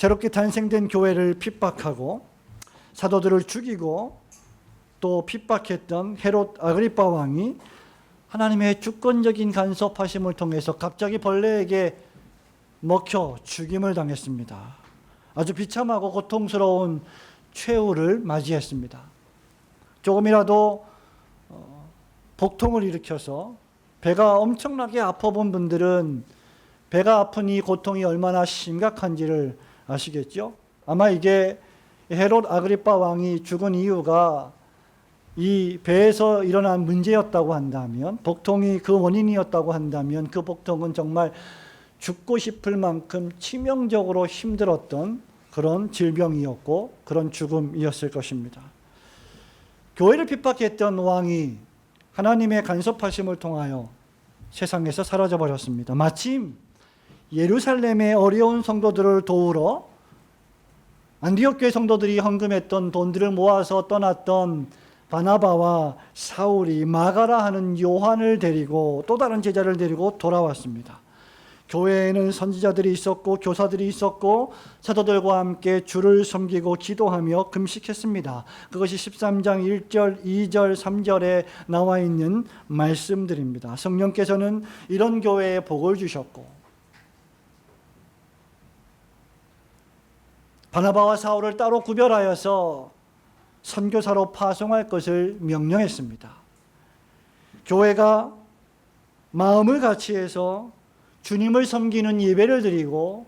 새롭게 탄생된 교회를 핍박하고 사도들을 죽이고 또 핍박했던 헤롯 아그리파 왕이 하나님의 주권적인 간섭하심을 통해서 갑자기 벌레에게 먹혀 죽임을 당했습니다. 아주 비참하고 고통스러운 최후를 맞이했습니다. 조금이라도 복통을 일으켜서 배가 엄청나게 아파본 분들은 배가 아픈 이 고통이 얼마나 심각한지를 아시겠죠? 아마 이게 헤롯 아그리파 왕이 죽은 이유가 이 배에서 일어난 문제였다고 한다면, 복통이 그 원인이었다고 한다면 그 복통은 정말 죽고 싶을 만큼 치명적으로 힘들었던 그런 질병이었고 그런 죽음이었을 것입니다. 교회를 핍박했던 왕이 하나님의 간섭하심을 통하여 세상에서 사라져 버렸습니다. 마침 예루살렘의 어려운 성도들을 도우러 안디옥 교회 성도들이 헌금했던 돈들을 모아서 떠났던 바나바와 사울이 마가라 하는 요한을 데리고 또 다른 제자를 데리고 돌아왔습니다. 교회에는 선지자들이 있었고 교사들이 있었고 사도들과 함께 주를 섬기고 기도하며 금식했습니다. 그것이 13장 1절, 2절, 3절에 나와 있는 말씀들입니다. 성령께서는 이런 교회에 복을 주셨고 바나바와 사울을 따로 구별하여서 선교사로 파송할 것을 명령했습니다. 교회가 마음을 같이해서 주님을 섬기는 예배를 드리고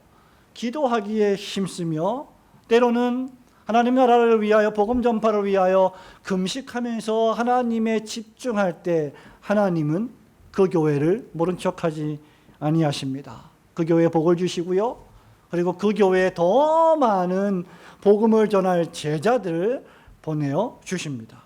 기도하기에 힘쓰며 때로는 하나님 나라를 위하여 복음 전파를 위하여 금식하면서 하나님에 집중할 때 하나님은 그 교회를 모른 척하지 아니하십니다. 그 교회에 복을 주시고요. 그리고 그 교회에 더 많은 복음을 전할 제자들을 보내어 주십니다.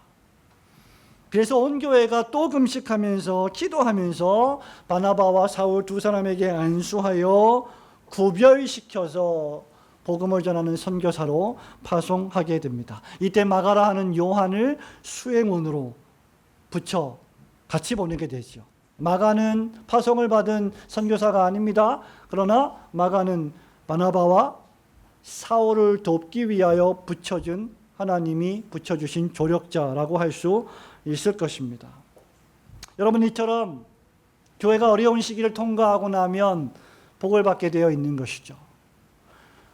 그래서 온 교회가 또 금식하면서 기도하면서 바나바와 사울 두 사람에게 안수하여 구별시켜서 복음을 전하는 선교사로 파송하게 됩니다. 이때 마가라 하는 요한을 수행원으로 붙여 같이 보내게 되죠. 마가는 파송을 받은 선교사가 아닙니다. 그러나 마가는 바나바와 사울을 돕기 위하여 붙여준 하나님이 붙여주신 조력자라고 할 수 있을 것입니다. 여러분, 이처럼 교회가 어려운 시기를 통과하고 나면 복을 받게 되어 있는 것이죠.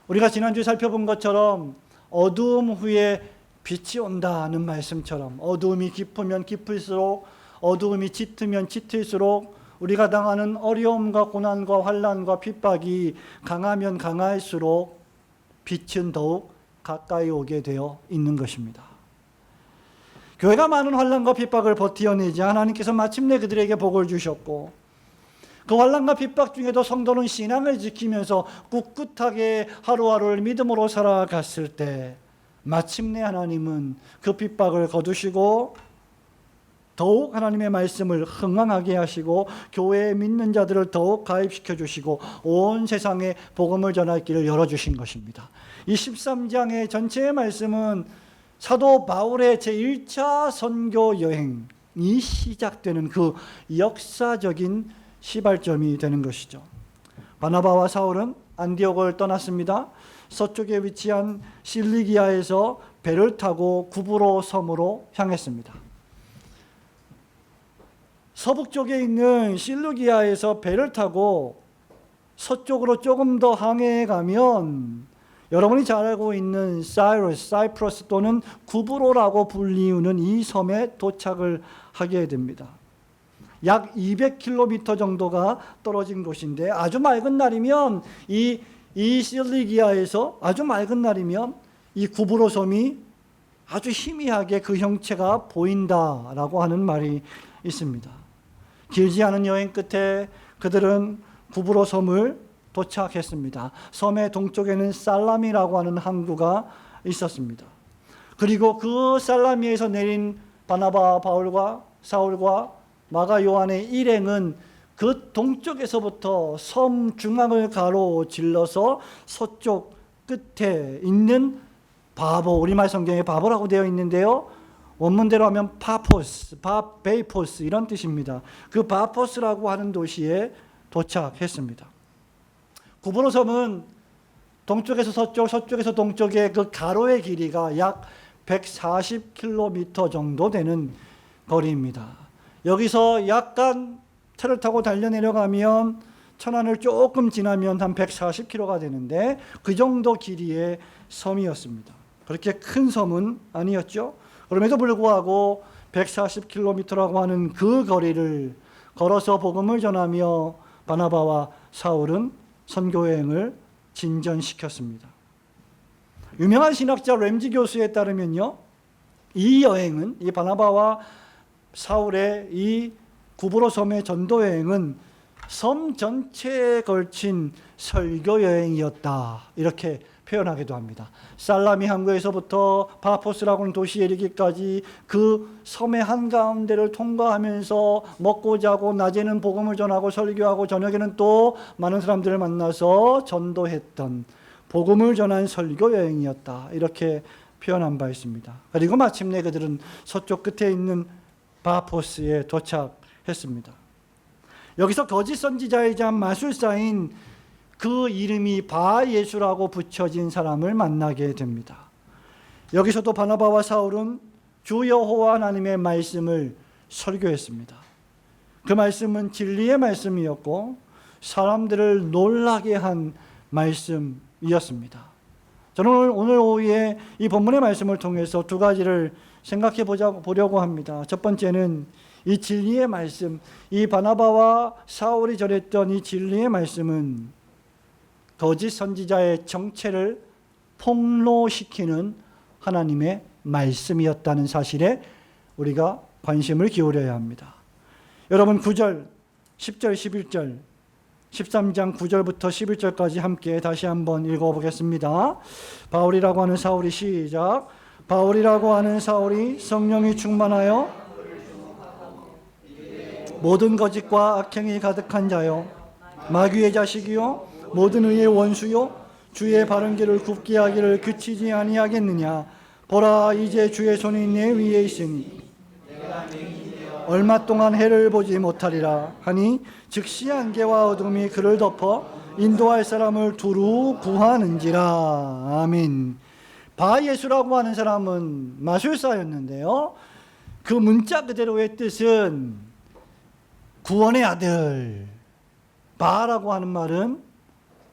우리가 지난주에 살펴본 것처럼 어두움 후에 빛이 온다는 말씀처럼 어두움이 깊으면 깊을수록 어두움이 짙으면 짙을수록 우리가 당하는 어려움과 고난과 환난과 핍박이 강하면 강할수록 빛은 더욱 가까이 오게 되어 있는 것입니다. 교회가 많은 환난과 핍박을 버티어내자 하나님께서 마침내 그들에게 복을 주셨고 그 환난과 핍박 중에도 성도는 신앙을 지키면서 꿋꿋하게 하루하루를 믿음으로 살아갔을 때 마침내 하나님은 그 핍박을 거두시고 더욱 하나님의 말씀을 흥왕하게 하시고 교회에 믿는 자들을 더욱 가입시켜 주시고 온 세상에 복음을 전할 길을 열어주신 것입니다. 이 13장의 전체의 말씀은 사도 바울의 제1차 선교 여행이 시작되는 그 역사적인 시발점이 되는 것이죠. 바나바와 사울은 안디옥을 떠났습니다. 서쪽에 위치한 실리기아에서 배를 타고 구브로 섬으로 향했습니다. 서북쪽에 있는 실루기아에서 배를 타고 서쪽으로 조금 더 항해해 가면 여러분이 잘 알고 있는 사이프러스 또는 구브로라고 불리우는 이 섬에 도착을 하게 됩니다. 약 200km 정도가 떨어진 곳인데 아주 맑은 날이면 이 실리기아에서 아주 맑은 날이면 이 구브로 섬이 아주 희미하게 그 형체가 보인다라고 하는 말이 있습니다. 길지 않은 여행 끝에 그들은 구브로 섬을 도착했습니다. 섬의 동쪽에는 살라미라고 하는 항구가 있었습니다. 그리고 그 살라미에서 내린 바나바 바울과 사울과 마가 요한의 일행은 그 동쪽에서부터 섬 중앙을 가로질러서 서쪽 끝에 있는 바보, 우리말 성경에 바보라고 되어 있는데요. 원문대로 하면 파포스, 베이포스 이런 뜻입니다. 그 바포스라고 하는 도시에 도착했습니다. 구브로 섬은 동쪽에서 서쪽, 서쪽에서 동쪽의 그 가로의 길이가 약 140km 정도 되는 거리입니다. 여기서 약간 차를 타고 달려 내려가면 천안을 조금 지나면 한 140km가 되는데 그 정도 길이의 섬이었습니다. 그렇게 큰 섬은 아니었죠. 그럼에도 불구하고 140km라고 하는 그 거리를 걸어서 복음을 전하며 바나바와 사울은 선교 여행을 진전시켰습니다. 유명한 신학자 램지 교수에 따르면요, 이 여행은, 이 바나바와 사울의 이 구브로 섬의 전도 여행은 섬 전체에 걸친 설교 여행이었다, 이렇게 표현하기도 합니다. 살라미 항구에서부터 파포스라고 하는 도시에 이르기까지 그 섬의 한가운데를 통과하면서 먹고 자고 낮에는 복음을 전하고 설교하고 저녁에는 또 많은 사람들을 만나서 전도했던 복음을 전한 설교 여행이었다, 이렇게 표현한 바 있습니다. 그리고 마침내 그들은 서쪽 끝에 있는 파포스에 도착했습니다. 여기서 거짓 선지자이자 마술사인 그 이름이 바예수라고 붙여진 사람을 만나게 됩니다. 여기서도 바나바와 사울은 주 여호와 하나님의 말씀을 설교했습니다. 그 말씀은 진리의 말씀이었고 사람들을 놀라게 한 말씀이었습니다. 저는 오늘 오후에 이 본문의 말씀을 통해서 두 가지를 생각해 보려고 합니다. 첫 번째는 이 진리의 말씀, 이 바나바와 사울이 전했던 이 진리의 말씀은 거짓 선지자의 정체를 폭로시키는 하나님의 말씀이었다는 사실에 우리가 관심을 기울여야 합니다. 여러분 9절, 10절, 11절, 13장 9절부터 11절까지 함께 다시 한번 읽어보겠습니다. 바울이라고 하는 사울이 시작. 바울이라고 하는 사울이 성령이 충만하여 모든 거짓과 악행이 가득한 자요, 마귀의 자식이요, 모든 의의 원수요, 주의 바른 길을 굽게 하기를 그치지 아니하겠느냐. 보라, 이제 주의 손이 내 위에 있으니 얼마 동안 해를 보지 못하리라 하니 즉시 안개와 어둠이 그를 덮어 인도할 사람을 두루 구하는지라. 아멘. 바예수라고 하는 사람은 마술사였는데요, 그 문자 그대로의 뜻은 구원의 아들. 바라고 하는 말은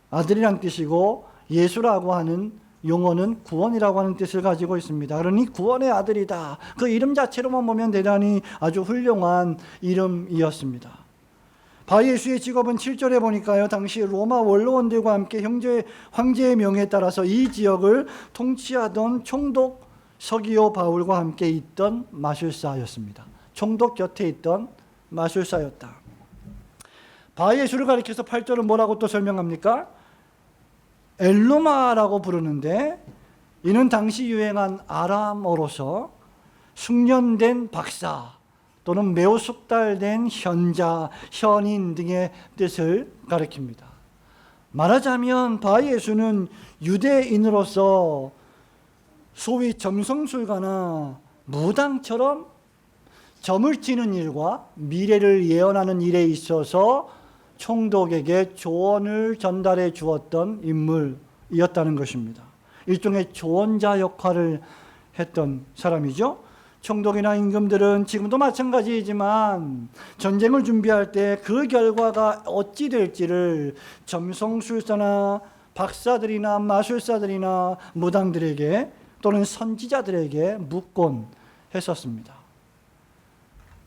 아들이란 뜻이고 예수라고 하는 용어는 구원이라고 하는 뜻을 가지고 있습니다. 그러니 구원의 아들이다. 그 이름 자체로만 보면 대단히 아주 훌륭한 이름이었습니다. 바예수의 직업은 7절에 보니까요, 당시 로마 원로원들과 함께 황제의 명에 따라서 이 지역을 통치하던 총독 서기오 바울과 함께 있던 마술사였습니다. 총독 곁에 있던 마술사였다. 바예수를 가리켜서 8절은 뭐라고 또 설명합니까? 엘루마라고 부르는데 이는 당시 유행한 아람어로서 숙련된 박사 또는 매우 숙달된 현자, 현인 등의 뜻을 가리킵니다. 말하자면 바예수는 유대인으로서 소위 점성술가나 무당처럼 점을 치는 일과 미래를 예언하는 일에 있어서 총독에게 조언을 전달해 주었던 인물이었다는 것입니다. 일종의 조언자 역할을 했던 사람이죠. 총독이나 임금들은 지금도 마찬가지이지만 전쟁을 준비할 때 그 결과가 어찌 될지를 점성술사나 박사들이나 마술사들이나 무당들에게 또는 선지자들에게 묻곤 했었습니다.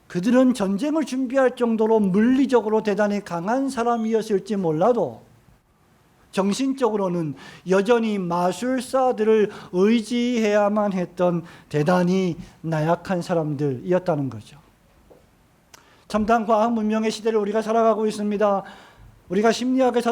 그들은 전쟁을 준비할 정도로 물리적으로 대단히 강한 사람이었을지 몰라도 정신적으로는 여전히 마술사들을 의지해야만 했던 대단히 나약한 사람들이었다는 거죠. 첨단 과학 문명의 시대를 우리가 살아가고 있습니다. 우리가 심리학의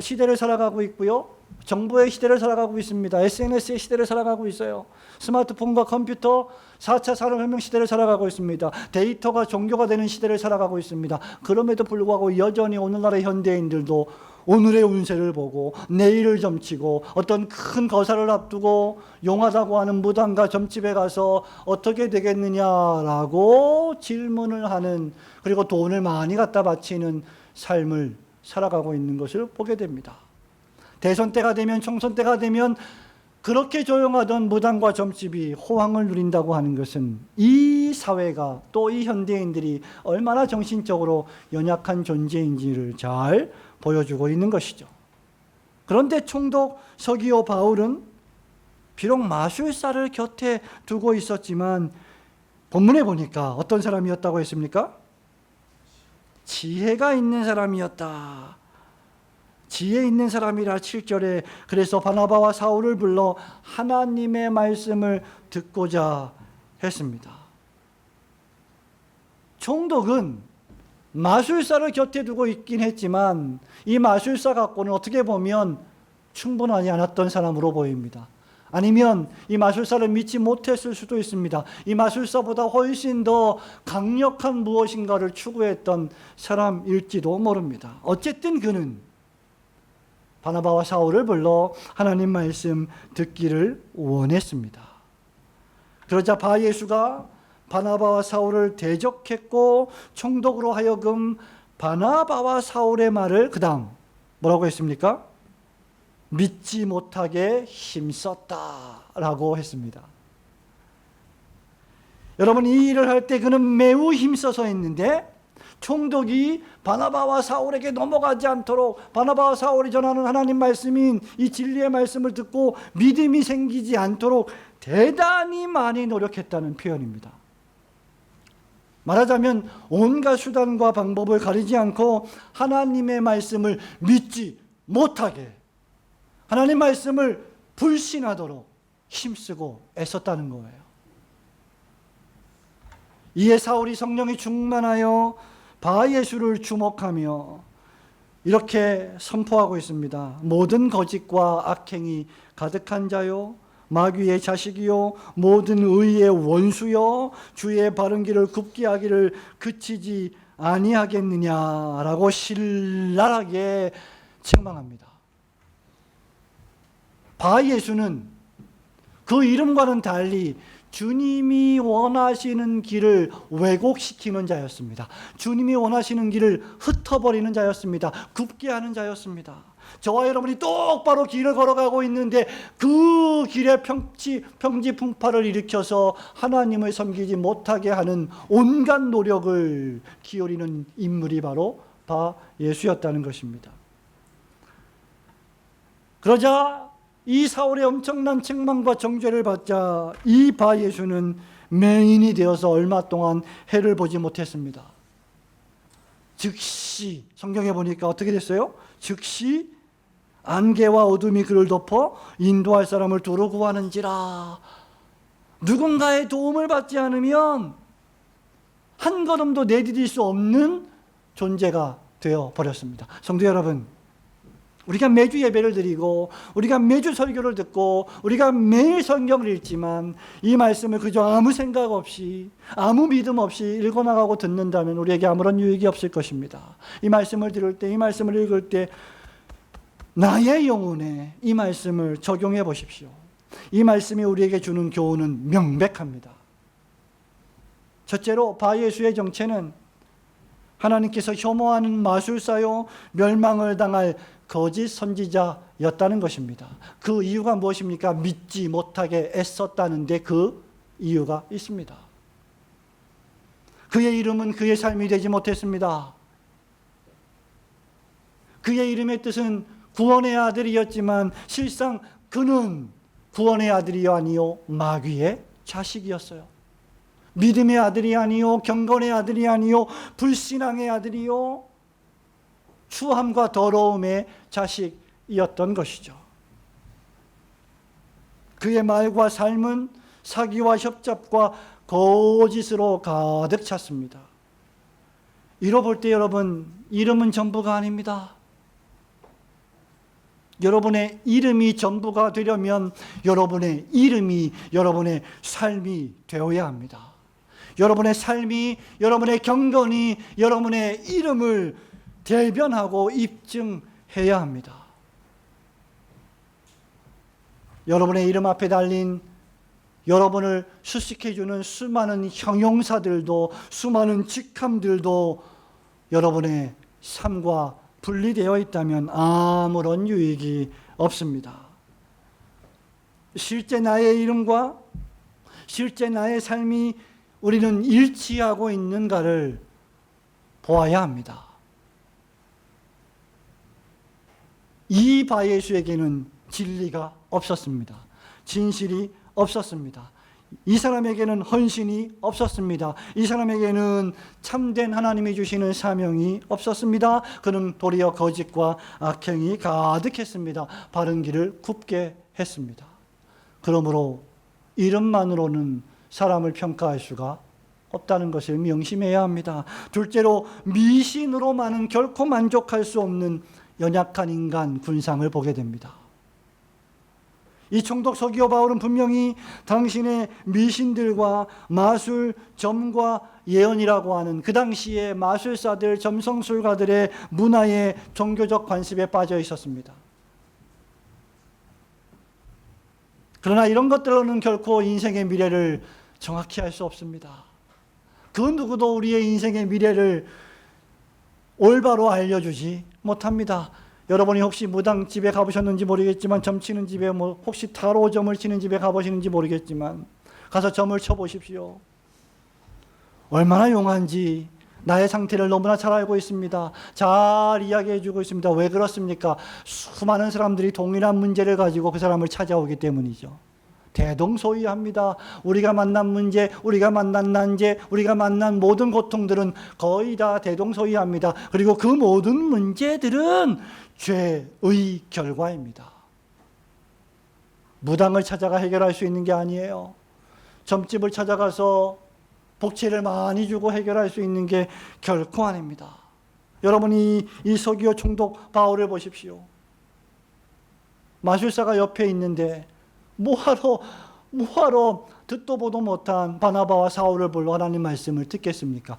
시대를 살아가고 있고요, 정보의 시대를 살아가고 있습니다. SNS의 시대를 살아가고 있어요. 스마트폰과 컴퓨터, 4차 산업혁명 시대를 살아가고 있습니다. 데이터가 종교가 되는 시대를 살아가고 있습니다. 그럼에도 불구하고 여전히 오늘날의 현대인들도 오늘의 운세를 보고 내일을 점치고 어떤 큰 거사를 앞두고 용하다고 하는 무당과 점집에 가서 어떻게 되겠느냐라고 질문을 하는, 그리고 돈을 많이 갖다 바치는 삶을 살아가고 있는 것을 보게 됩니다. 대선 때가 되면, 총선 때가 되면 그렇게 조용하던 무당과 점집이 호황을 누린다고 하는 것은 이 사회가, 또 이 현대인들이 얼마나 정신적으로 연약한 존재인지를 잘 보여주고 있는 것이죠. 그런데 총독 서기오 바울은 비록 마술사를 곁에 두고 있었지만 본문에 보니까 어떤 사람이었다고 했습니까? 지혜가 있는 사람이었다. 지혜 있는 사람이라 7절에 그래서 바나바와 사울을 불러 하나님의 말씀을 듣고자 했습니다. 총독은 마술사를 곁에 두고 있긴 했지만 이 마술사 갖고는 어떻게 보면 충분하지 않았던 사람으로 보입니다. 아니면 이 마술사를 믿지 못했을 수도 있습니다. 이 마술사보다 훨씬 더 강력한 무엇인가를 추구했던 사람일지도 모릅니다. 어쨌든 그는 바나바와 사울을 불러 하나님 말씀 듣기를 원했습니다. 그러자 바예수가 바나바와 사울을 대적했고 총독으로 하여금 바나바와 사울의 말을 그 다음 뭐라고 했습니까? 믿지 못하게 힘썼다라고 했습니다. 여러분, 이 일을 할 때 그는 매우 힘써서 했는데 총독이 바나바와 사울에게 넘어가지 않도록, 바나바와 사울이 전하는 하나님 말씀인 이 진리의 말씀을 듣고 믿음이 생기지 않도록 대단히 많이 노력했다는 표현입니다. 말하자면 온갖 수단과 방법을 가리지 않고 하나님의 말씀을 믿지 못하게, 하나님 말씀을 불신하도록 힘쓰고 애썼다는 거예요. 이에 사울이 성령이 충만하여 바예수를 주목하며 이렇게 선포하고 있습니다. 모든 거짓과 악행이 가득한 자요, 마귀의 자식이요, 모든 의의 원수요, 주의 바른 길을 굽게 하기를 그치지 아니하겠느냐라고 신랄하게 책망합니다. 바예수는 그 이름과는 달리 주님이 원하시는 길을 왜곡시키는 자였습니다. 주님이 원하시는 길을 흩어버리는 자였습니다. 굽게 하는 자였습니다. 저와 여러분이 똑바로 길을 걸어가고 있는데 그 길에 평지풍파를 일으켜서 하나님을 섬기지 못하게 하는 온갖 노력을 기울이는 인물이 바로 바예수였다는 것입니다. 그러자 이 사울의 엄청난 책망과 정죄를 받자 이 바예수는 맹인이 되어서 얼마 동안 해를 보지 못했습니다. 즉시 성경에 보니까 어떻게 됐어요? 즉시 안개와 어둠이 그를 덮어 인도할 사람을 두루 구하는지라. 누군가의 도움을 받지 않으면 한 걸음도 내디딜 수 없는 존재가 되어 버렸습니다. 성도 여러분, 우리가 매주 예배를 드리고 우리가 매주 설교를 듣고 우리가 매일 성경을 읽지만 이 말씀을 그저 아무 생각 없이, 아무 믿음 없이 읽어나가고 듣는다면 우리에게 아무런 유익이 없을 것입니다. 이 말씀을 들을 때, 이 말씀을 읽을 때 나의 영혼에 이 말씀을 적용해 보십시오. 이 말씀이 우리에게 주는 교훈은 명백합니다. 첫째로 바예수의 정체는 하나님께서 혐오하는 마술사요, 멸망을 당할 거짓 선지자였다는 것입니다. 그 이유가 무엇입니까? 믿지 못하게 애썼다는데 그 이유가 있습니다. 그의 이름은 그의 삶이 되지 못했습니다. 그의 이름의 뜻은 구원의 아들이었지만 실상 그는 구원의 아들이 아니요 마귀의 자식이었어요. 믿음의 아들이 아니요 경건의 아들이 아니요 불신앙의 아들이요 추함과 더러움의 자식이었던 것이죠. 그의 말과 삶은 사기와 협잡과 거짓으로 가득 찼습니다. 이로 볼 때 여러분, 이름은 전부가 아닙니다. 여러분의 이름이 전부가 되려면 여러분의 이름이 여러분의 삶이 되어야 합니다. 여러분의 삶이, 여러분의 경건이 여러분의 이름을 대변하고 입증해야 합니다. 여러분의 이름 앞에 달린 여러분을 수식해주는 수많은 형용사들도, 수많은 직함들도 여러분의 삶과 분리되어 있다면 아무런 유익이 없습니다. 실제 나의 이름과 실제 나의 삶이 우리는 일치하고 있는가를 보아야 합니다. 이 바예수에게는 진리가 없었습니다. 진실이 없었습니다. 이 사람에게는 헌신이 없었습니다. 이 사람에게는 참된 하나님이 주시는 사명이 없었습니다. 그는 도리어 거짓과 악행이 가득했습니다. 바른 길을 굽게 했습니다. 그러므로 이름만으로는 사람을 평가할 수가 없다는 것을 명심해야 합니다. 둘째로 미신으로만은 결코 만족할 수 없는 연약한 인간 군상을 보게 됩니다. 이 총독 서기오 바울은 분명히 당신의 미신들과 마술, 점과 예언이라고 하는 그 당시의 마술사들, 점성술가들의 문화의 종교적 관습에 빠져 있었습니다. 그러나 이런 것들로는 결코 인생의 미래를 정확히 알 수 없습니다. 그 누구도 우리의 인생의 미래를 올바로 알려주지 못합니다. 여러분이 혹시 무당집에 가보셨는지 모르겠지만, 점 치는 집에 혹시 타로점을 치는 집에 가보시는지 모르겠지만 가서 점을 쳐보십시오. 얼마나 용한지 나의 상태를 너무나 잘 알고 있습니다. 잘 이야기해 주고 있습니다. 왜 그렇습니까? 수많은 사람들이 동일한 문제를 가지고 그 사람을 찾아오기 때문이죠. 대동소이합니다. 우리가 만난 문제, 우리가 만난 난제, 우리가 만난 모든 고통들은 거의 다 대동소이합니다. 그리고 그 모든 문제들은 죄의 결과입니다. 무당을 찾아가 해결할 수 있는 게 아니에요. 점집을 찾아가서 복채를 많이 주고 해결할 수 있는 게 결코 아닙니다. 여러분이 이 서기오 총독 바울을 보십시오. 마술사가 옆에 있는데 뭐하러 듣도 보도 못한 바나바와 사울을 불러 하나님 말씀을 듣겠습니까?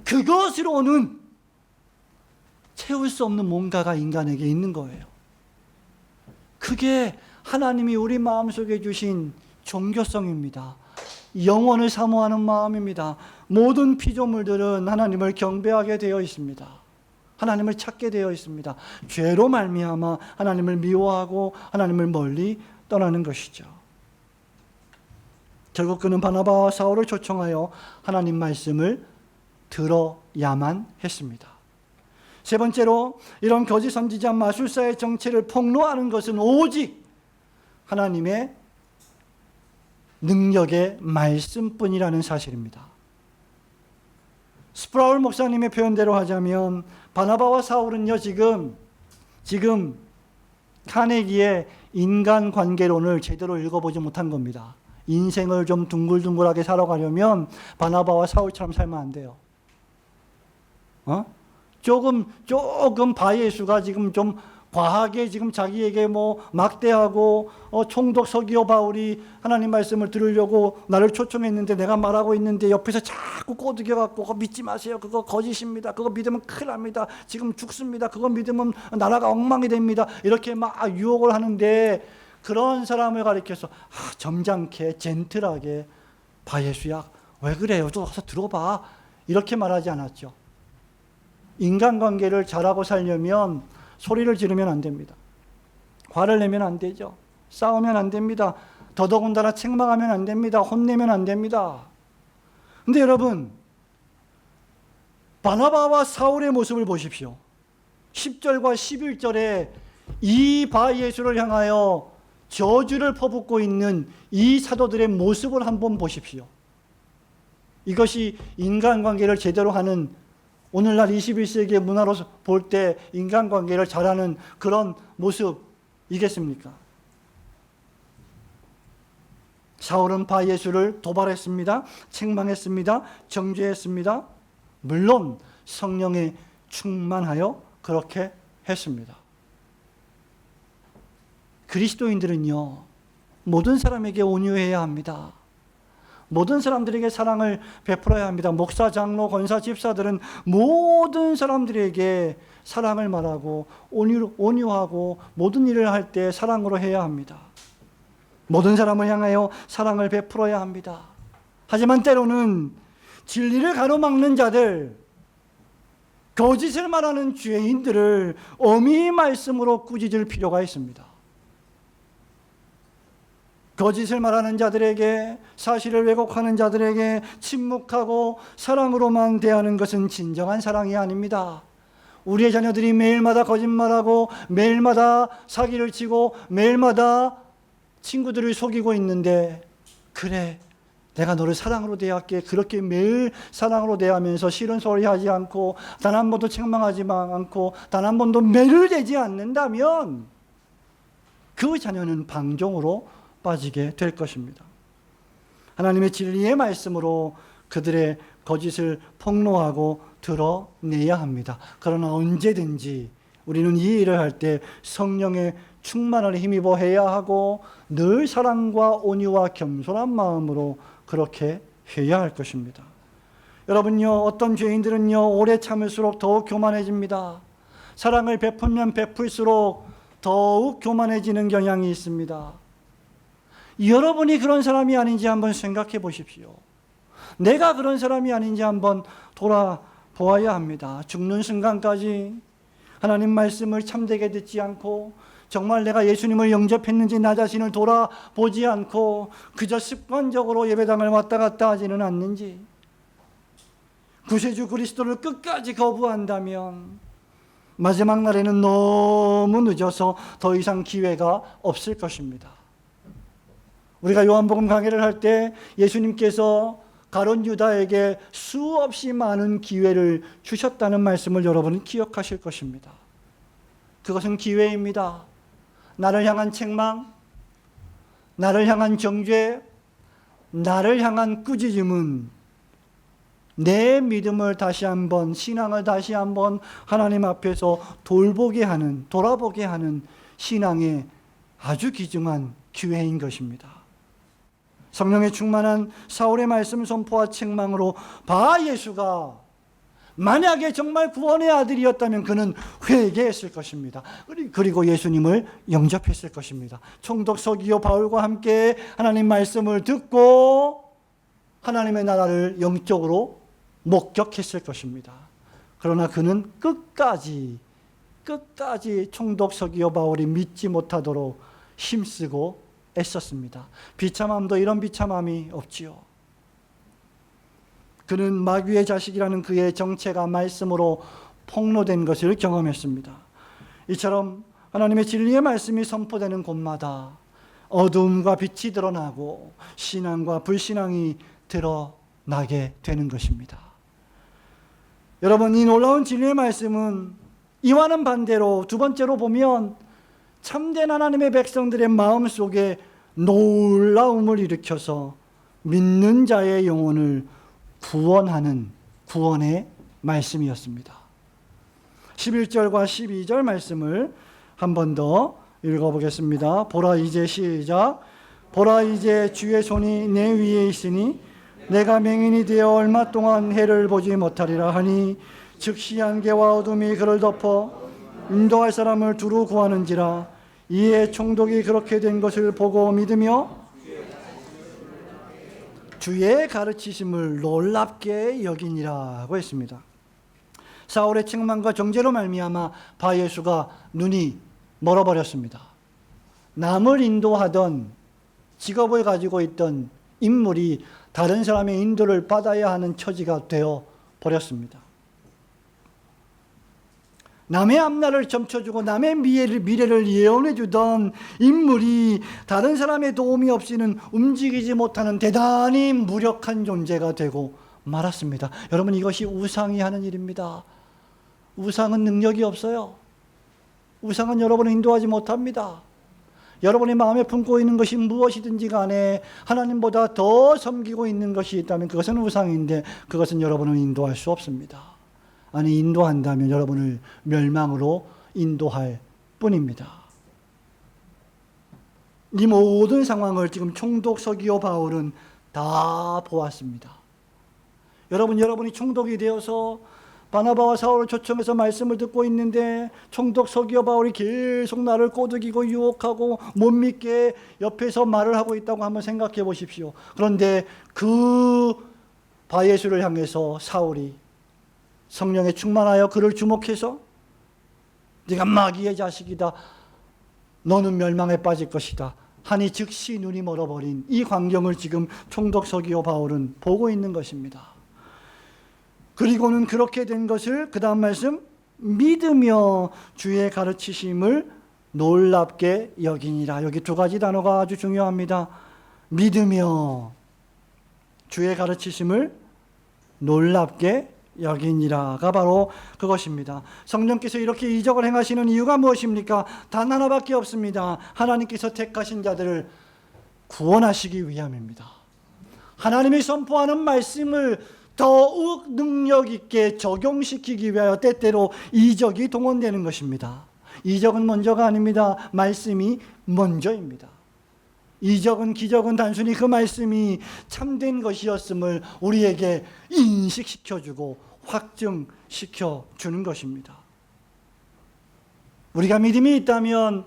그것으로는 채울 수 없는 뭔가가 인간에게 있는 거예요. 그게 하나님이 우리 마음속에 주신 종교성입니다. 영원을 사모하는 마음입니다. 모든 피조물들은 하나님을 경배하게 되어 있습니다. 하나님을 찾게 되어 있습니다. 죄로 말미암아 하나님을 미워하고 하나님을 멀리 떠나는 것이죠. 결국 그는 바나바와 사울을 초청하여 하나님 말씀을 들어야만 했습니다. 세 번째로, 이런 거짓 선지자 마술사의 정체를 폭로하는 것은 오직 하나님의 능력의 말씀뿐이라는 사실입니다. 스프라울 목사님의 표현대로 하자면 바나바와 사울은요, 지금 카네기의 인간관계론을 제대로 읽어보지 못한 겁니다. 인생을 좀 둥글둥글하게 살아가려면 바나바와 사울처럼 살면 안 돼요. 조금 바예수가 지금 좀 과하게 지금 자기에게 막대하고 총독 서기오 바울이 하나님 말씀을 들으려고 나를 초청했는데 내가 말하고 있는데 옆에서 자꾸 꼬드겨갖고 그거 믿지 마세요. 그거 거짓입니다. 그거 믿으면 큰일 납니다. 지금 죽습니다. 그거 믿으면 나라가 엉망이 됩니다. 이렇게 막 유혹을 하는데, 그런 사람을 가리켜서 점잖게 젠틀하게 바예수야 왜 그래요? 또 가서 들어봐. 이렇게 말하지 않았죠. 인간관계를 잘하고 살려면 소리를 지르면 안 됩니다. 화를 내면 안 되죠. 싸우면 안 됩니다. 더더군다나 책망하면 안 됩니다. 혼내면 안 됩니다. 근데 여러분, 바나바와 사울의 모습을 보십시오. 10절과 11절에 이 바예수를 향하여 저주를 퍼붓고 있는 이 사도들의 모습을 한번 보십시오. 이것이 인간관계를 제대로 하는, 오늘날 21세기의 문화로 볼 때 인간관계를 잘하는 그런 모습이겠습니까? 사울은 바예수를 도발했습니다. 책망했습니다. 정죄했습니다. 물론 성령에 충만하여 그렇게 했습니다. 그리스도인들은요, 모든 사람에게 온유해야 합니다. 모든 사람들에게 사랑을 베풀어야 합니다. 목사, 장로, 권사, 집사들은 모든 사람들에게 사랑을 말하고 온유하고 모든 일을 할 때 사랑으로 해야 합니다. 모든 사람을 향하여 사랑을 베풀어야 합니다. 하지만 때로는 진리를 가로막는 자들, 거짓을 말하는 죄인들을 엄히 말씀으로 꾸짖을 필요가 있습니다. 거짓을 말하는 자들에게, 사실을 왜곡하는 자들에게 침묵하고 사랑으로만 대하는 것은 진정한 사랑이 아닙니다. 우리의 자녀들이 매일마다 거짓말하고 매일마다 사기를 치고 매일마다 친구들을 속이고 있는데, 그래, 내가 너를 사랑으로 대할게, 그렇게 매일 사랑으로 대하면서 싫은 소리 하지 않고 단 한 번도 책망하지 않고 단 한 번도 매를 대지 않는다면 그 자녀는 방종으로 빠지게 될 것입니다. 하나님의 진리의 말씀으로 그들의 거짓을 폭로하고 드러내야 합니다. 그러나 언제든지 우리는 이 일을 할 때 성령의 충만을 힘입어 해야 하고 늘 사랑과 온유와 겸손한 마음으로 그렇게 해야 할 것입니다. 여러분요, 어떤 죄인들은요, 오래 참을수록 더욱 교만해집니다. 사랑을 베풀면 베풀수록 더욱 교만해지는 경향이 있습니다. 여러분이 그런 사람이 아닌지 한번 생각해 보십시오. 내가 그런 사람이 아닌지 한번 돌아보아야 합니다. 죽는 순간까지 하나님 말씀을 참되게 듣지 않고, 정말 내가 예수님을 영접했는지 나 자신을 돌아보지 않고 그저 습관적으로 예배당을 왔다 갔다 하지는 않는지, 구세주 그리스도를 끝까지 거부한다면 마지막 날에는 너무 늦어서 더 이상 기회가 없을 것입니다. 우리가 요한복음 강해를 할 때 예수님께서 가룟 유다에게 수없이 많은 기회를 주셨다는 말씀을 여러분은 기억하실 것입니다. 그것은 기회입니다. 나를 향한 책망, 나를 향한 정죄, 나를 향한 꾸짖음은 내 믿음을 다시 한번, 신앙을 다시 한번 하나님 앞에서 돌아보게 하는 신앙의 아주 귀중한 기회인 것입니다. 성령의 충만한 사울의 말씀 선포와 책망으로 바 예수가 만약에 정말 구원의 아들이었다면 그는 회개했을 것입니다. 그리고 예수님을 영접했을 것입니다. 총독 서기오 바울과 함께 하나님 말씀을 듣고 하나님의 나라를 영적으로 목격했을 것입니다. 그러나 그는 끝까지 총독 서기오 바울이 믿지 못하도록 힘쓰고 애썼습니다. 비참함도 이런 비참함이 없지요. 그는 마귀의 자식이라는 그의 정체가 말씀으로 폭로된 것을 경험했습니다. 이처럼 하나님의 진리의 말씀이 선포되는 곳마다 어두움과 빛이 드러나고 신앙과 불신앙이 드러나게 되는 것입니다. 여러분, 이 놀라운 진리의 말씀은 이와는 반대로 두 번째로 보면 참된 하나님의 백성들의 마음 속에 놀라움을 일으켜서 믿는 자의 영혼을 구원하는 구원의 말씀이었습니다. 11절과 12절 말씀을 한 번 더 읽어보겠습니다. 보라 이제 시작. 보라 이제 주의 손이 내 위에 있으니 내가 맹인이 되어 얼마 동안 해를 보지 못하리라 하니 즉시 안개와 어둠이 그를 덮어 인도할 사람을 두루 구하는지라. 이에 총독이 그렇게 된 것을 보고 믿으며 주의 가르치심을 놀랍게 여기니라고 했습니다. 사울의 책망과 정죄로 말미암아 바 예수가 눈이 멀어버렸습니다. 남을 인도하던 직업을 가지고 있던 인물이 다른 사람의 인도를 받아야 하는 처지가 되어 버렸습니다. 남의 앞날을 점쳐주고 남의 미래를 예언해주던 인물이 다른 사람의 도움이 없이는 움직이지 못하는 대단히 무력한 존재가 되고 말았습니다. 여러분, 이것이 우상이 하는 일입니다. 우상은 능력이 없어요. 우상은 여러분을 인도하지 못합니다. 여러분의 마음에 품고 있는 것이 무엇이든지 간에 하나님보다 더 섬기고 있는 것이 있다면 그것은 우상인데 그것은 여러분을 인도할 수 없습니다. 아니, 인도한다면 여러분을 멸망으로 인도할 뿐입니다. 이 모든 상황을 지금 총독 서기오 바울은 다 보았습니다. 여러분이 총독이 되어서 바나바와 사울을 초청해서 말씀을 듣고 있는데 총독 서기오 바울이 계속 나를 꼬드기고 유혹하고 못 믿게 옆에서 말을 하고 있다고 한번 생각해 보십시오. 그런데 그 바예수를 향해서 사울이 성령에 충만하여 그를 주목해서 네가 마귀의 자식이다, 너는 멸망에 빠질 것이다 하니 즉시 눈이 멀어버린 이 광경을 지금 총독 서기오 바울은 보고 있는 것입니다. 그리고는 그렇게 된 것을 그 다음 말씀, 믿으며 주의 가르치심을 놀랍게 여기니라. 여기 두 가지 단어가 아주 중요합니다. 믿으며 주의 가르치심을 놀랍게 여기니라가 바로 그것입니다. 성령께서 이렇게 이적을 행하시는 이유가 무엇입니까? 단 하나밖에 없습니다. 하나님께서 택하신 자들을 구원하시기 위함입니다. 하나님이 선포하는 말씀을 더욱 능력 있게 적용시키기 위하여 때때로 이적이 동원되는 것입니다. 이적은 먼저가 아닙니다. 말씀이 먼저입니다. 이적은, 기적은 단순히 그 말씀이 참된 것이었음을 우리에게 인식시켜주고 확증시켜주는 것입니다. 우리가 믿음이 있다면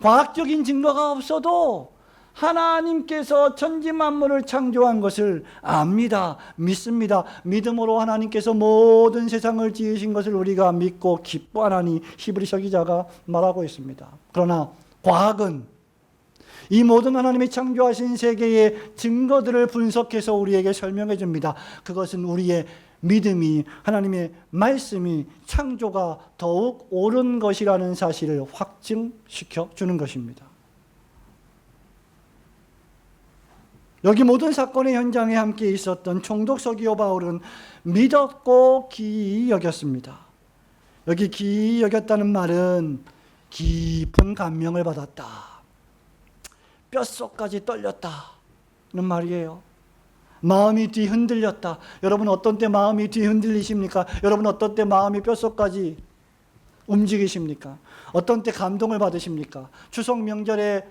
과학적인 증거가 없어도 하나님께서 천지 만물을 창조한 것을 압니다. 믿습니다. 믿음으로 하나님께서 모든 세상을 지으신 것을 우리가 믿고 기뻐하나니 히브리서 기자가 말하고 있습니다. 그러나 과학은 이 모든 하나님이 창조하신 세계의 증거들을 분석해서 우리에게 설명해 줍니다. 그것은 우리의 믿음이, 하나님의 말씀이 창조가 더욱 옳은 것이라는 사실을 확증시켜 주는 것입니다. 여기 모든 사건의 현장에 함께 있었던 총독 서기오 바울은 믿었고 기이 여겼습니다. 여기 기이 여겼다는 말은 깊은 감명을 받았다, 뼛속까지 떨렸다는 말이에요. 마음이 뒤흔들렸다. 여러분 어떤 때 마음이 뒤흔들리십니까? 여러분 어떤 때 마음이 뼛속까지 움직이십니까? 어떤 때 감동을 받으십니까? 추석 명절에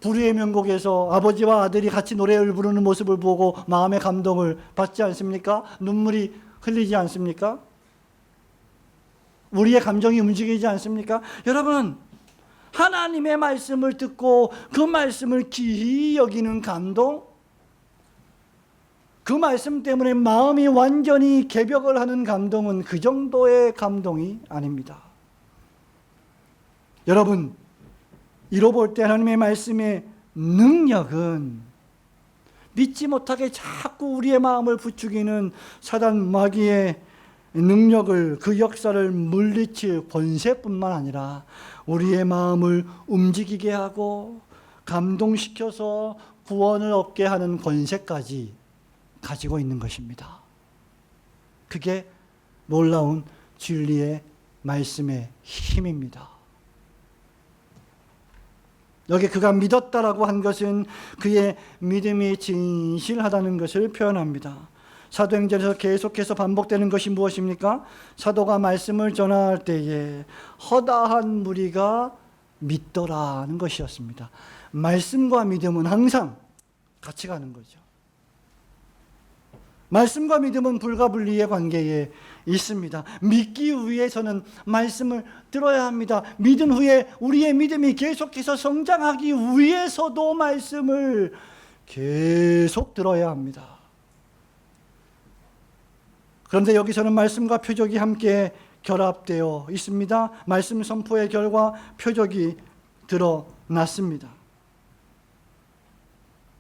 불후의 명곡에서 아버지와 아들이 같이 노래를 부르는 모습을 보고 마음의 감동을 받지 않습니까? 눈물이 흘리지 않습니까? 우리의 감정이 움직이지 않습니까? 여러분, 하나님의 말씀을 듣고 그 말씀을 기이 여기는 감동, 그 말씀 때문에 마음이 완전히 개벽을 하는 감동은 그 정도의 감동이 아닙니다. 여러분, 이로 볼 때 하나님의 말씀의 능력은 믿지 못하게 자꾸 우리의 마음을 부추기는 사단 마귀의 능력을, 그 역사를 물리칠 권세뿐만 아니라 우리의 마음을 움직이게 하고 감동시켜서 구원을 얻게 하는 권세까지 가지고 있는 것입니다. 그게 놀라운 진리의 말씀의 힘입니다. 여기 그가 믿었다라고 한 것은 그의 믿음이 진실하다는 것을 표현합니다. 사도행전에서 계속해서 반복되는 것이 무엇입니까? 사도가 말씀을 전할 때에 허다한 무리가 믿더라는 것이었습니다. 말씀과 믿음은 항상 같이 가는 거죠. 말씀과 믿음은 불가분리의 관계에 있습니다. 믿기 위해서는 말씀을 들어야 합니다. 믿은 후에 우리의 믿음이 계속해서 성장하기 위해서도 말씀을 계속 들어야 합니다. 그런데 여기서는 말씀과 표적이 함께 결합되어 있습니다. 말씀 선포의 결과 표적이 드러났습니다.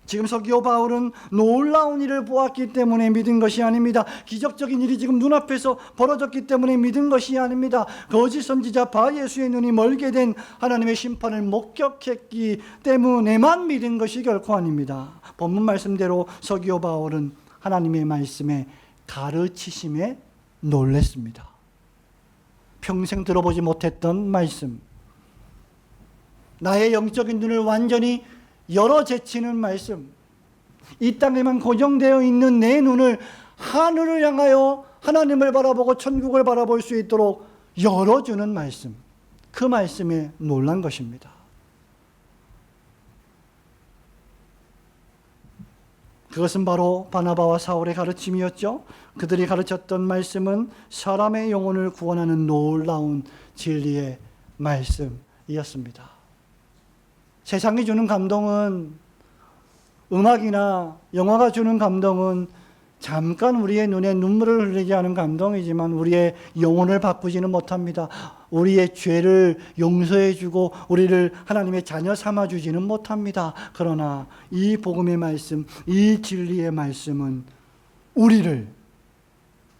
지금 서기오 바울은 놀라운 일을 보았기 때문에 믿은 것이 아닙니다. 기적적인 일이 지금 눈앞에서 벌어졌기 때문에 믿은 것이 아닙니다. 거짓 선지자 바예수의 눈이 멀게 된 하나님의 심판을 목격했기 때문에만 믿은 것이 결코 아닙니다. 본문 말씀대로 서기오 바울은 하나님의 말씀에 가르치심에 놀랐습니다. 평생 들어보지 못했던 말씀, 나의 영적인 눈을 완전히 열어 제치는 말씀, 이 땅에만 고정되어 있는 내 눈을 하늘을 향하여 하나님을 바라보고 천국을 바라볼 수 있도록 열어주는 말씀, 그 말씀에 놀란 것입니다. 그것은 바로 바나바와 사울의 가르침이었죠. 그들이 가르쳤던 말씀은 사람의 영혼을 구원하는 놀라운 진리의 말씀이었습니다. 세상이 주는 감동은, 음악이나 영화가 주는 감동은 잠깐 우리의 눈에 눈물을 흘리게 하는 감동이지만 우리의 영혼을 바꾸지는 못합니다. 우리의 죄를 용서해 주고 우리를 하나님의 자녀 삼아 주지는 못합니다. 그러나 이 복음의 말씀, 이 진리의 말씀은 우리를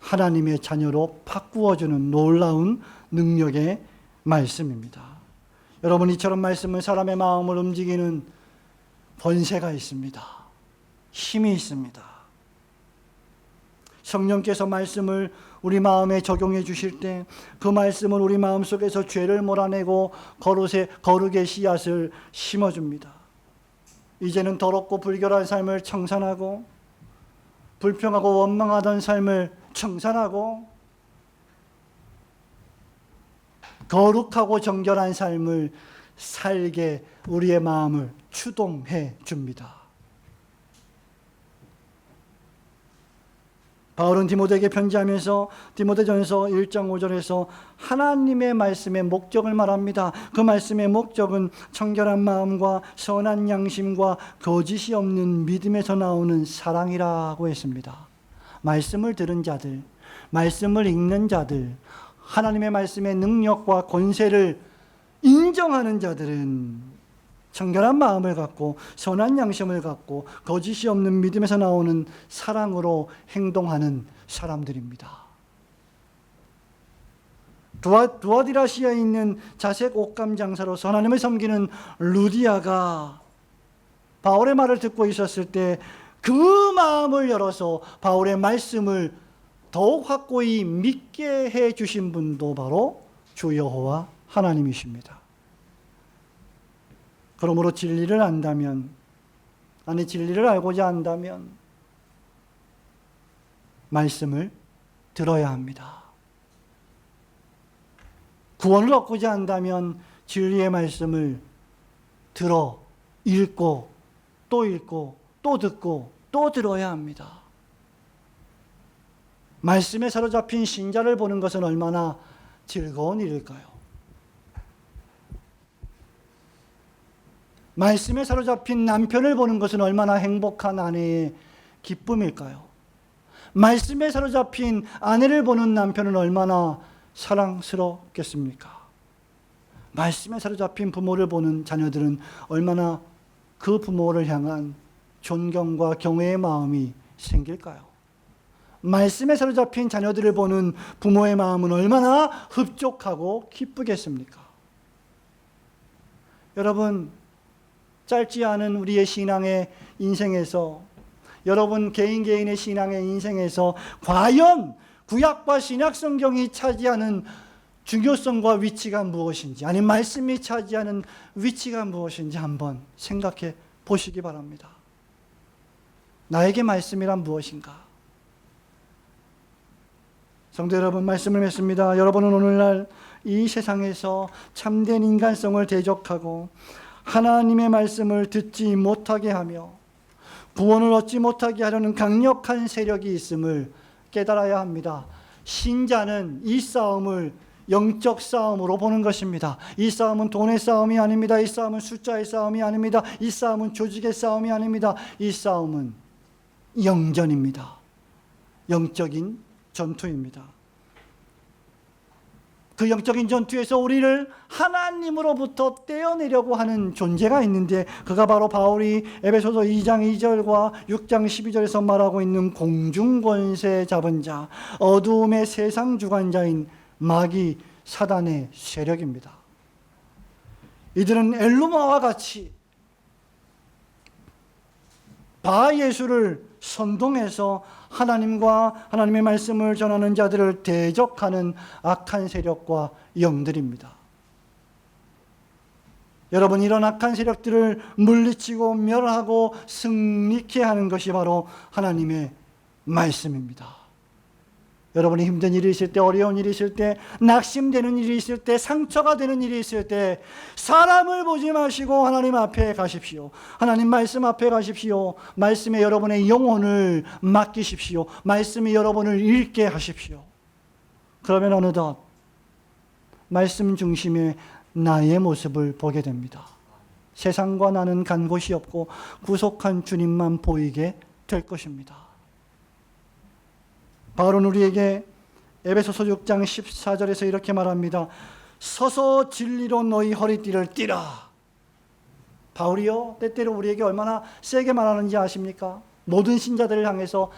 하나님의 자녀로 바꾸어 주는 놀라운 능력의 말씀입니다. 여러분, 이처럼 말씀은 사람의 마음을 움직이는 권세가 있습니다. 힘이 있습니다. 성령께서 말씀을 우리 마음에 적용해 주실 때 그 말씀은 우리 마음속에서 죄를 몰아내고 거룩의 씨앗을 심어줍니다. 이제는 더럽고 불결한 삶을 청산하고 불평하고 원망하던 삶을 청산하고 거룩하고 정결한 삶을 살게 우리의 마음을 추동해 줍니다. 바울은 디모데에게 편지하면서 디모데전서 1장 5절에서 하나님의 말씀의 목적을 말합니다. 그 말씀의 목적은 청결한 마음과 선한 양심과 거짓이 없는 믿음에서 나오는 사랑이라고 했습니다. 말씀을 들은 자들, 말씀을 읽는 자들, 하나님의 말씀의 능력과 권세를 인정하는 자들은 청결한 마음을 갖고 선한 양심을 갖고 거짓이 없는 믿음에서 나오는 사랑으로 행동하는 사람들입니다. 두아디라시아에 있는 자색 옷감 장사로서 하나님을 섬기는 루디아가 바울의 말을 듣고 있었을 때 그 마음을 열어서 바울의 말씀을 더욱 확고히 믿게 해 주신 분도 바로 주 여호와 하나님이십니다. 그러므로 진리를 안다면, 아니 진리를 알고자 한다면 말씀을 들어야 합니다. 구원을 얻고자 한다면 진리의 말씀을 들어 읽고 또 듣고 또 들어야 합니다. 말씀에 사로잡힌 신자를 보는 것은 얼마나 즐거운 일일까요? 말씀에 사로잡힌 남편을 보는 것은 얼마나 행복한 아내의 기쁨일까요? 말씀에 사로잡힌 아내를 보는 남편은 얼마나 사랑스럽겠습니까? 말씀에 사로잡힌 부모를 보는 자녀들은 얼마나 그 부모를 향한 존경과 경외의 마음이 생길까요? 말씀에 사로잡힌 자녀들을 보는 부모의 마음은 얼마나 흡족하고 기쁘겠습니까? 여러분, 짧지 않은 우리의 신앙의 인생에서, 여러분 개인의 신앙의 인생에서 과연 구약과 신약 성경이 차지하는 중요성과 위치가 무엇인지, 아니 말씀이 차지하는 위치가 무엇인지 한번 생각해 보시기 바랍니다. 나에게 말씀이란 무엇인가? 성도 여러분, 말씀을 맺습니다. 여러분은 오늘날 이 세상에서 참된 인간성을 대적하고 하나님의 말씀을 듣지 못하게 하며 구원을 얻지 못하게 하려는 강력한 세력이 있음을 깨달아야 합니다. 신자는 이 싸움을 영적 싸움으로 보는 것입니다. 이 싸움은 돈의 싸움이 아닙니다. 이 싸움은 숫자의 싸움이 아닙니다. 이 싸움은 조직의 싸움이 아닙니다. 이 싸움은 영전입니다. 영적인 전투입니다. 그 영적인 전투에서 우리를 하나님으로부터 떼어내려고 하는 존재가 있는데 그가 바로 바울이 에베소서 2장 2절과 6장 12절에서 말하고 있는 공중권세 잡은 자, 어두움의 세상 주관자인 마귀 사단의 세력입니다. 이들은 엘루마와 같이 바예수를 선동해서 하나님과 하나님의 말씀을 전하는 자들을 대적하는 악한 세력과 영들입니다. 여러분, 이런 악한 세력들을 물리치고 멸하고 승리케 하는 것이 바로 하나님의 말씀입니다. 여러분이 힘든 일이 있을 때, 어려운 일이 있을 때, 낙심되는 일이 있을 때, 상처가 되는 일이 있을 때 사람을 보지 마시고 하나님 앞에 가십시오. 하나님 말씀 앞에 가십시오. 말씀에 여러분의 영혼을 맡기십시오. 말씀이 여러분을 읽게 하십시오. 그러면 어느덧 말씀 중심의 나의 모습을 보게 됩니다. 세상과 나는 간 곳이 없고 구속한 주님만 보이게 될 것입니다. 바울은 우리에게 에베소서 6장 14절에서 이렇게 말합니다. 서서 진리로 너희 허리띠를 띠라. 바울이요, 때때로 우리에게 얼마나 세게 말하는지 아십니까? 모든 신자들을 향해서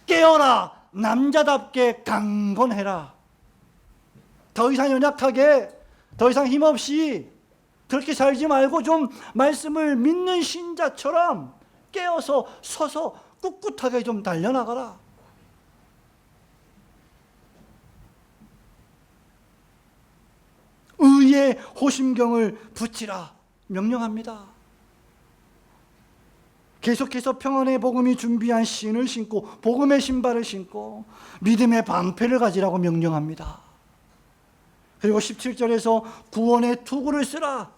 깨어라, 남자답게 강건해라. 더 이상 연약하게, 더 이상 힘없이 그렇게 살지 말고 좀 말씀을 믿는 신자처럼 깨어서 서서 꿋꿋하게 좀 달려나가라. 의의 호심경을 붙이라 명령합니다. 계속해서 평안의 복음이 준비한 신을 신고 복음의 신발을 신고 믿음의 방패를 가지라고 명령합니다. 그리고 17절에서 구원의 투구를 쓰라.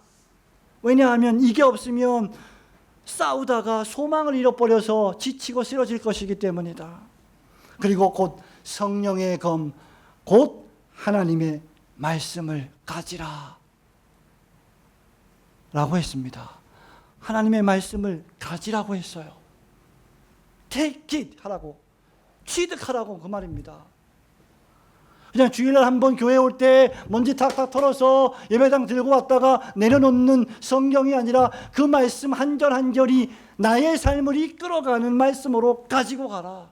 왜냐하면 이게 없으면 싸우다가 소망을 잃어버려서 지치고 쓰러질 것이기 때문이다. 그리고 곧 성령의 검, 곧 하나님의 말씀을 가지라 라고 했습니다. 하나님의 말씀을 가지라고 했어요. Take it 하라고, 취득하라고 그 말입니다. 그냥 주일날 한번 교회 올 때 먼지 탁탁 털어서 예배당 들고 왔다가 내려놓는 성경이 아니라 그 말씀 한 절 한 절이 나의 삶을 이끌어가는 말씀으로 가지고 가라.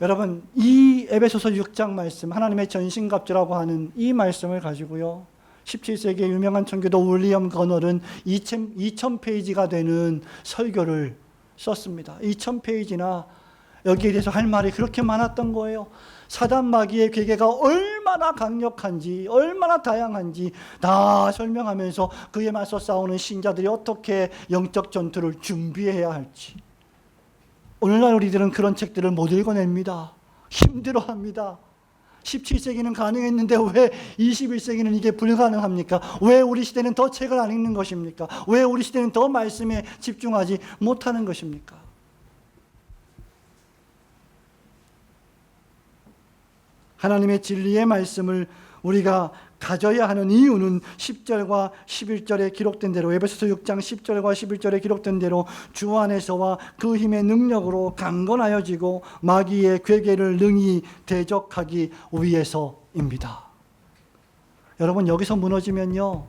여러분, 이 에베소서 6장 말씀, 하나님의 전신갑주라고 하는 이 말씀을 가지고요, 17세기의 유명한 청교도 윌리엄 거널은 2000페이지가 되는 설교를 썼습니다. 2000페이지나 여기에 대해서 할 말이 그렇게 많았던 거예요. 사단 마귀의 괴계가 얼마나 강력한지, 얼마나 다양한지 다 설명하면서 그에 맞서 싸우는 신자들이 어떻게 영적 전투를 준비해야 할지. 오늘날 우리들은 그런 책들을 못 읽어냅니다. 힘들어합니다. 17세기는 가능했는데 왜 21세기는 이게 불가능합니까? 왜 우리 시대는 더 책을 안 읽는 것입니까? 왜 우리 시대는 더 말씀에 집중하지 못하는 것입니까? 하나님의 진리의 말씀을 우리가 가져야 하는 이유는 10절과 11절에 기록된 대로, 에베소서 6장 10절과 11절에 기록된 대로 주 안에서와 그 힘의 능력으로 강건하여지고 마귀의 괴계를 능히 대적하기 위해서입니다. 여러분, 여기서 무너지면요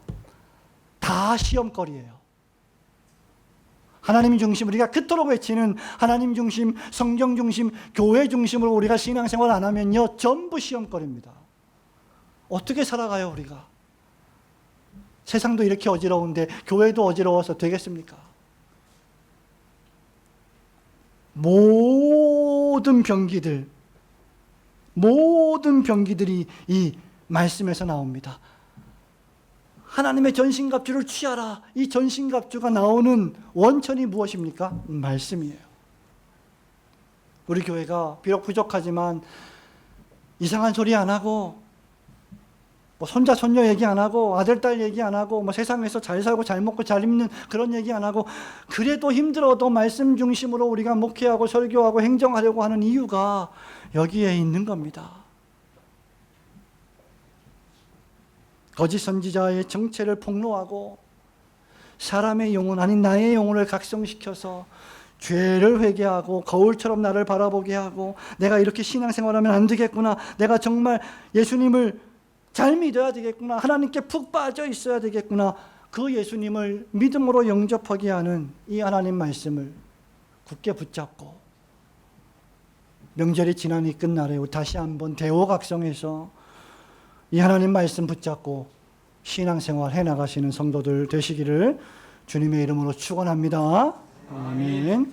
다 시험거리예요. 하나님 중심, 우리가 그토록 외치는 하나님 중심, 성경 중심, 교회 중심으로 우리가 신앙생활 안 하면요 전부 시험거리입니다. 어떻게 살아가요 우리가? 세상도 이렇게 어지러운데 교회도 어지러워서 되겠습니까? 모든 병기들이 이 말씀에서 나옵니다. 하나님의 전신갑주를 취하라. 이 전신갑주가 나오는 원천이 무엇입니까? 말씀이에요. 우리 교회가 비록 부족하지만 이상한 소리 안 하고, 뭐 손자 손녀 얘기 안 하고, 아들 딸 얘기 안 하고, 뭐 세상에서 잘 살고 잘 먹고 잘 입는 그런 얘기 안 하고, 그래도 힘들어도 말씀 중심으로 우리가 목회하고 설교하고 행정하려고 하는 이유가 여기에 있는 겁니다. 거짓 선지자의 정체를 폭로하고 사람의 영혼 아닌 나의 영혼을 각성시켜서 죄를 회개하고 거울처럼 나를 바라보게 하고, 내가 이렇게 신앙생활하면 안 되겠구나, 내가 정말 예수님을 잘 믿어야 되겠구나, 하나님께 푹 빠져 있어야 되겠구나, 그 예수님을 믿음으로 영접하게 하는 이 하나님 말씀을 굳게 붙잡고 명절이 지난 이 끝날에 다시 한번 대오각성해서 이 하나님 말씀 붙잡고 신앙생활 해나가시는 성도들 되시기를 주님의 이름으로 축원합니다. 아멘.